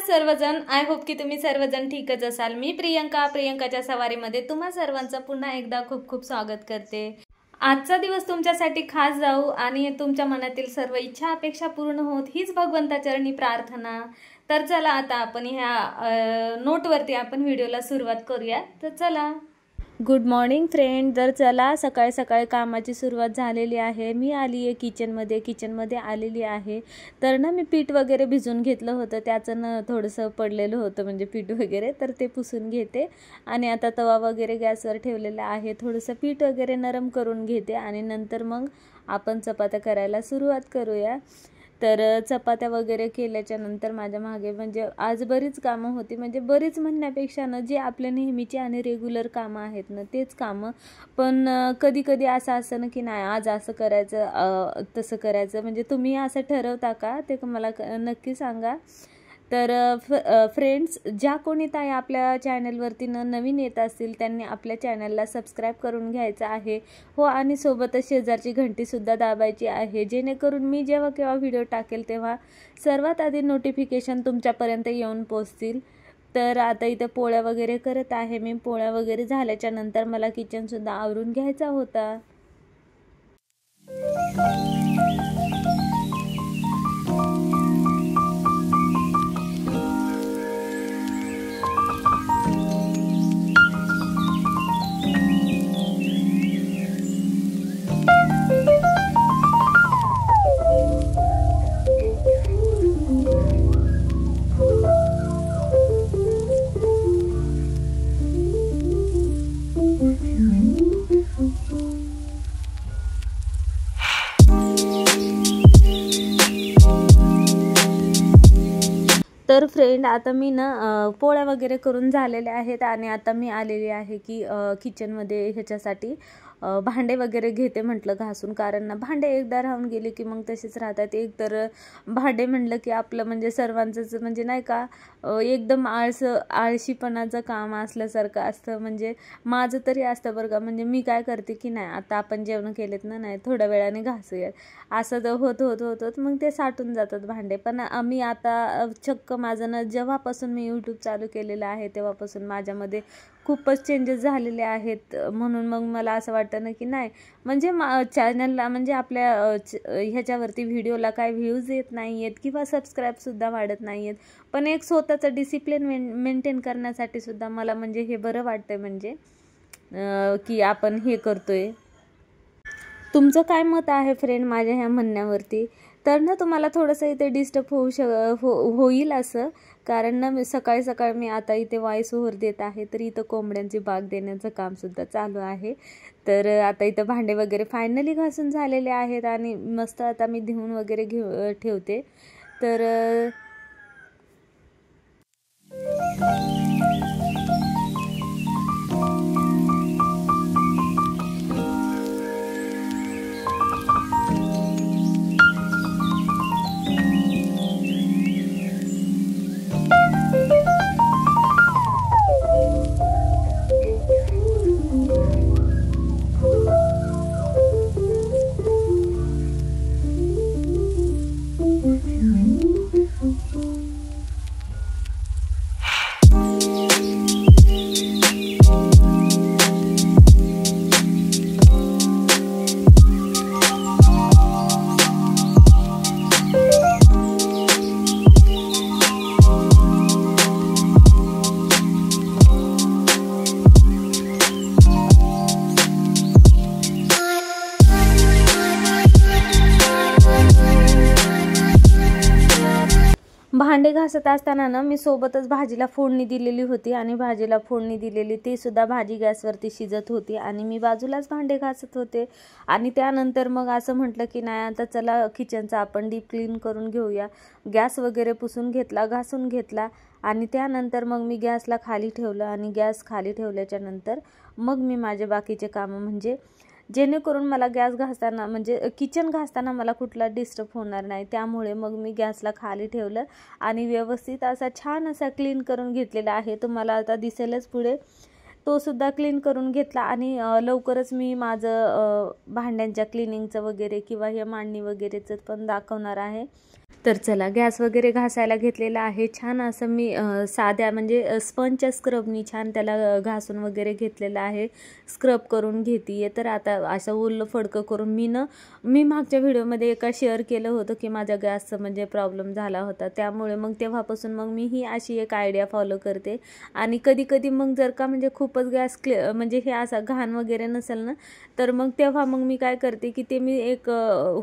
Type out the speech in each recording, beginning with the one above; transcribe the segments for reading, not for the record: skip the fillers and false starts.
सर्वजण, I hope की तुम्ही सर्वजण ठीकच असाल। मी प्रियंकाच्या सवारीमध्ये तुम्हा सर्वांचं पुन्हा एकदा खूप खूप स्वागत करते। आजचा दिवस तुमच्यासाठी खास जाऊ आणि तुमच्या मनातील सर्व इच्छा अपेक्षा पूर्ण होत हीच भगवंताचरणी प्रार्थना। तर चला आता आपण ह्या नोटवरती आपण व्हिडिओला सुरुवात करूया। तर चला। Good morning friend. तर चला, सकाळी सकाळी कामाची सुरुवात झालेली आहे। मी आली आहे किचनमध्ये आलेली आहे। तर ना मी पीठ वगैरे भिजून घेतलं होतं, त्याचं ना थोडंसं पडलेलं होतं म्हणजे पीठ वगैरे, तर ते पुसून घेते आणि आता तवा वगैरे गॅसवर ठेवलेला आहे। थोडंसं पीठ वगैरे नरम करून घेते आणि नंतर मग आपण चपात्या करायला सुरुवात करूया। तर चपात्या वगैरे केल्याच्या नंतर माझ्या मागे म्हणजे आज बरीच कामं होती, म्हणजे बरीच म्हणण्यापेक्षा ना जे आपल्या नेहमीची आणि रेग्युलर कामं आहेत ना तेच कामं। पण कधी कधी असं ना की नाही आज असं करायचं तसं करायचं, म्हणजे तुम्ही असं ठरवता का ते मला नक्की सांगा। तर फ्रेंड्स, ज्या कोणी ताई आपल्या चॅनलवरती नवीन येत असतील त्यांनी आपल्या चॅनलला सबस्क्राईब करून घ्यायचं आहे हो, आणि सोबतच शेजारची घंटीसुद्धा दाबायची आहे, जेणेकरून मी जेव्हा केव्हा व्हिडिओ टाकेल तेव्हा सर्वात आधी नोटिफिकेशन तुमच्यापर्यंत येऊन पोचतील। तर आता इथे पोळ्या वगैरे करत आहे मी। पोळ्या वगैरे झाल्याच्या नंतर मला किचनसुद्धा आवरून घ्यायचा होता। तर फ्रेंड, आता मी ना पोळ्या वगैरे करून झालेल्या आहेत आणि आता मी आलेली आहे की किचनमध्ये ह्याच्यासाठी भांडे वगैरे घेते म्हटलं घासून, कारण ना भांडे एकदा राहून गेले की मग तसेच राहतात। एक तर भांडे म्हणलं की आपलं म्हणजे सर्वांचंच म्हणजे नाही का एकदम आळशीपणाचं काम असल्यासारखं असतं, म्हणजे माझं तरी असतं बरं का। म्हणजे मी काय करते की नाही आता आपण जेवण केलेत ना, नाही थोड्या वेळाने घासूयात, असं तर होत मग ते साठून जातात भांडे। पण आम्ही आता चक्क माझं ना जेव्हापासून मी यूट्यूब चालू केलेलं आहे तेव्हापासून माझ्यामध्ये खूपच चेंजेस झालेले आहेत, म्हणून मग मला असं वाटतं ना की नाही म्हणजे चॅनलला म्हणजे आपल्या ह्याच्यावरती व्हिडिओला काय व्ह्यूज येत नाही आहेत किंवा सबस्क्राईबसुद्धा वाढत नाही आहेत, पण एक स्वतःचं डिसिप्लिन मेंटेन करण्यासाठी सुद्धा मला म्हणजे हे बरं वाटतं, म्हणजे की आपण हे करतोय। तुमचं काय मत आहे फ्रेंड माझ्या ह्या म्हणण्यावरती? तर ना तुम्हाला थोडंसं इथे डिस्टर्ब होईल असं, कारण ना मी सकाळी मी आता इथे वॉइस ओव्हर देत आहे, तर इथं कोंबड्यांची बाग देण्याचं कामसुद्धा चालू आहे। तर आता इथं भांडे वगैरे फायनली घासून झालेले आहेत आणि मस्त आता मी धुवून वगैरे ठेवते। तर भांडे घासत असताना ना मी सोबतच भाजीला फोडणी दिलेली होती आणि भाजीला फोडणी दिलेली ती सुद्धा भाजी गॅसवरती शिजत होती आणि मी बाजूलाच भांडे घासत होते। आणि त्यानंतर मग असं म्हटलं की नाही आता चला किचनचा आपण डीप क्लीन करून घेऊया। गॅस वगैरे पुसून घेतला, घासून घेतला आणि त्यानंतर मग मी गॅसला खाली ठेवलं आणि गॅस खाली ठेवल्याच्या नंतर मग मी माझे बाकीचे कामं म्हणजे जेणेकरून मला गॅस घासताना म्हणजे किचन घासताना मला कुठला डिस्टर्ब होणार नाही, त्यामुळे मग मी गॅसला खाली ठेवलं आणि व्यवस्थित असा छान असा क्लीन करून घेतलेला आहे। तुम्हाला आता दिसेलच पुढे, तो सुद्धा क्लीन करून घेतला आणि लवकरच मी माझं भांड्यांच्या क्लिनिंगचं वगैरे किंवा हे मांडणी वगैरेचं पण दाखवणार आहे। तर चला गॅस वगैरे घासायला घेतलेला आहे. छान असं मी साध्या म्हणजे स्पंजच्या स्क्रबनी छान त्याला घासून वगैरे घेतलेलं आहे. स्क्रब करून घेते. तर आता असं ओलं फडकं करून मी मागच्या व्हिडिओमध्ये एका शेअर केलं होतं की माझ्या गॅसचं म्हणजे प्रॉब्लेम झाला होता, त्यामुळे मग तेव्हापासून मग मी ही अशी एक आयडिया फॉलो करते. आणि कधी कधी मग जर का म्हणजे खूपच गॅस म्हणजे हे असा घाण वगैरे नसेल ना, तर मग तेव्हा मग मी काय करते की ते मी एक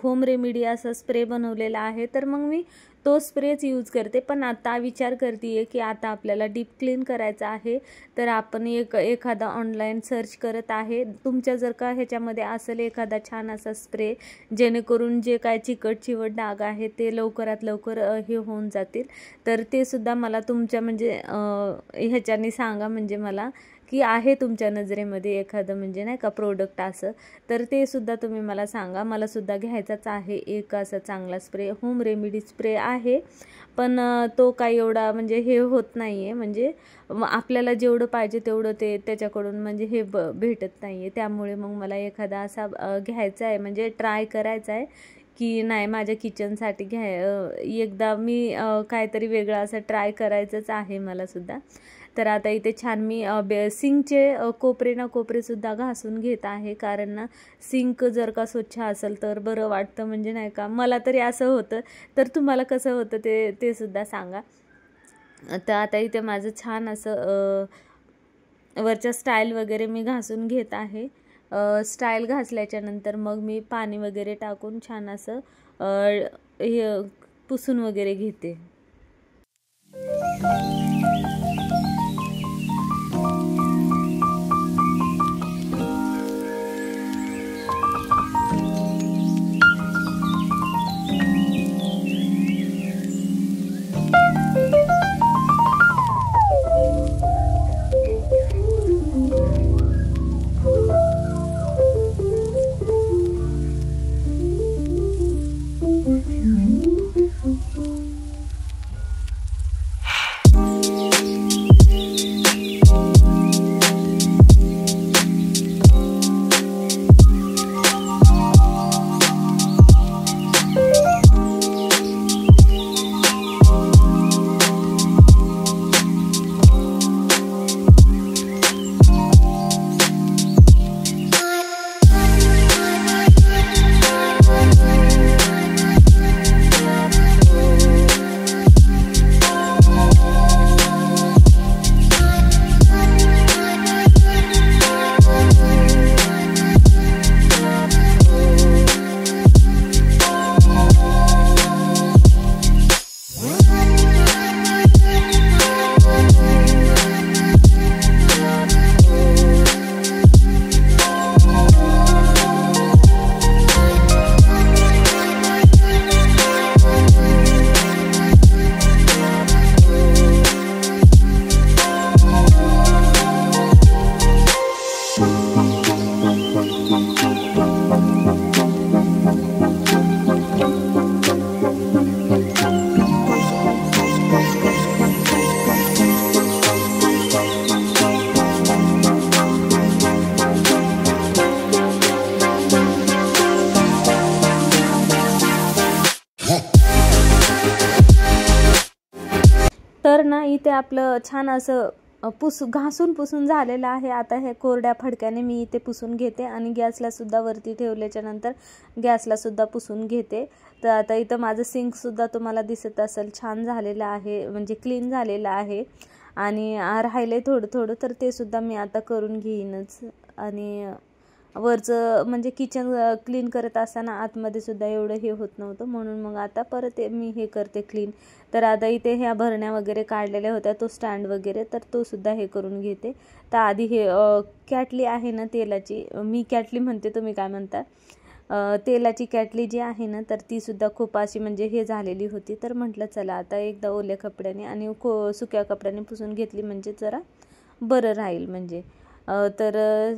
होम रेमेडी असा स्प्रे बनवलेला आहे, तर मग मी तो स्प्रेच यूज करते. पण आता विचार करते की आता आपल्याला डीप क्लीन करायचं आहे, तर आपण एखादा ऑनलाईन सर्च करत आहे. तुमच्या जर का ह्याच्यामध्ये असेल एखादा छान असा स्प्रे, जेणेकरून जे काय चिकट चिवट डाग आहे ते लवकरात लवकर हे होऊन जातील, तर ते सुद्धा मला तुमच्या म्हणजे ह्याच्याने सांगा. म्हणजे मला की आहे तुमच्या नजरेमध्ये एखादं म्हणजे नाही का प्रोडक्ट असं, तर ते सुद्धा तुम्ही मला सांगा. मला सुद्धा घ्यायचाच आहे एक असा चांगला स्प्रे. होम रेमेडी स्प्रे आहे, पण तो काही एवढा म्हणजे हे होत नाही आहे, म्हणजे आपल्याला जेवढं पाहिजे तेवढं ते त्याच्याकडून म्हणजे हे भेटत नाही आहे. त्यामुळे मग मला एखादा असा घ्यायचा आहे, म्हणजे ट्राय करायचा आहे की नाही माझ्या किचनसाठी एकदा मी काहीतरी वेगळं असं ट्राय करायचंच आहे मला सुद्धा. तर आता इथे छान मी सिंकचे कोपरे ना कोपरेसुद्धा घासून घेत आहे, कारण ना सिंक जर का स्वच्छ असेल तर बरं वाटतं, म्हणजे नाही का. मला तरी असं होतं, तर तुम्हाला कसं होतं ते सुद्धा सांगा. तर आता इथे माझं छान असं वरच्या स्टाईल वगैरे मी घासून घेत आहे. स्टाईल घासल्याच्या नंतर मग मी पाणी वगैरे टाकून छान असं हे पुसून वगैरे घेते. तर ना इथे आपलं छान असं घासून पुसून झालेलं आहे. आता हे कोरड्या फडक्याने मी इथे पुसून घेते आणि गॅसला सुद्धा वरती ठेवल्याच्या नंतर गॅसला सुद्धा पुसून घेते. तर आता इथं माझं सिंक सुद्धा तुम्हाला दिसत असेल छान झालेलं आहे, म्हणजे क्लीन झालेलं आहे. आणि राहिले थोडं थोडं, तर ते सुद्धा मी आता करून घेईनच. आणि वरचं म्हणजे किचन क्लीन करत असताना आतमध्ये सुद्धा एवढं हे होत नव्हतं, म्हणून मग आता परत मी हे करते क्लीन. तर आता इथे ह्या भरण्या वगैरे काढलेल्या होत्या, तो स्टँड वगैरे, तर तो सुद्धा हे करून घेते. तर आधी हे कॅटली आहे ना तेलाची, मी कॅटली म्हणते, तुम्ही काय म्हणता, तेलाची कॅटली जी आहे ना, तर ती सुद्धा खूप अशी म्हणजे हे झालेली होती. तर म्हटलं चला आता एकदा ओल्या कपड्याने आणि सुक्या कपड्याने पुसून घेतली म्हणजे जरा बरं राहील म्हणजे. तर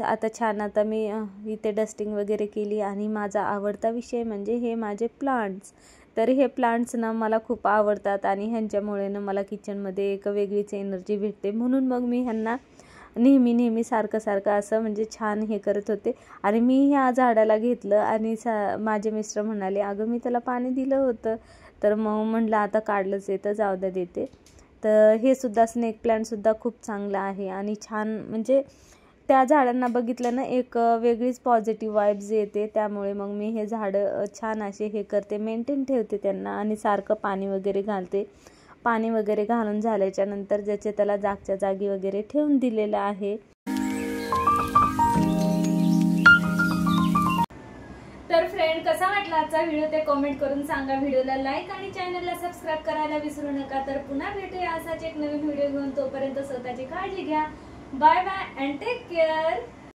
आता छान आता मी इथे डस्टिंग वगैरे केली. आणि माझा आवडता विषय म्हणजे हे माझे प्लांट्स. तर हे प्लांट्स ना मला खूप आवडतात आणि ह्यांच्यामुळे ना मला किचनमध्ये एक वेगळीच एनर्जी भेटते, म्हणून मग मी ह्यांना नेहमी सारखं असं म्हणजे छान हे करत होते. आणि मी ह्या झाडाला घेतलं आणि माझे मिस्टर म्हणाले, अगं मी त्याला पाणी दिलं होतं. तर मग म्हटलं आता काढलंच आहे तर जाऊ द्या देते. तर हे सुद्धा स्नेक प्लांटसुद्धा खूप चांगलं आहे आणि छान, म्हणजे त्या झाडांना बघितलं ना एक वेगळीच पॉझिटिव्ह वाईब्स येते. त्यामुळे मग मी हे झाडं छान असे हे करते, मेंटेन ठेवते त्यांना आणि सारखं पाणी वगैरे घालते. पाणी वगैरे घालून झाल्याच्या नंतर ज्याचे त्याला जागच्या जागी वगैरे ठेवून दिलेलं आहे. तर फ्रेंड, कसा वाटला आजचा व्हिडिओ ते कमेंट करून सांगा. व्हिडिओला लाईक आणि चॅनलला सबस्क्राईब करायला विसरू नका. तर पुन्हा भेटूया असाच एक नवीन व्हिडिओ घेऊन. तोपर्यंत स्वतःची काळजी घ्या. Bye bye and take care.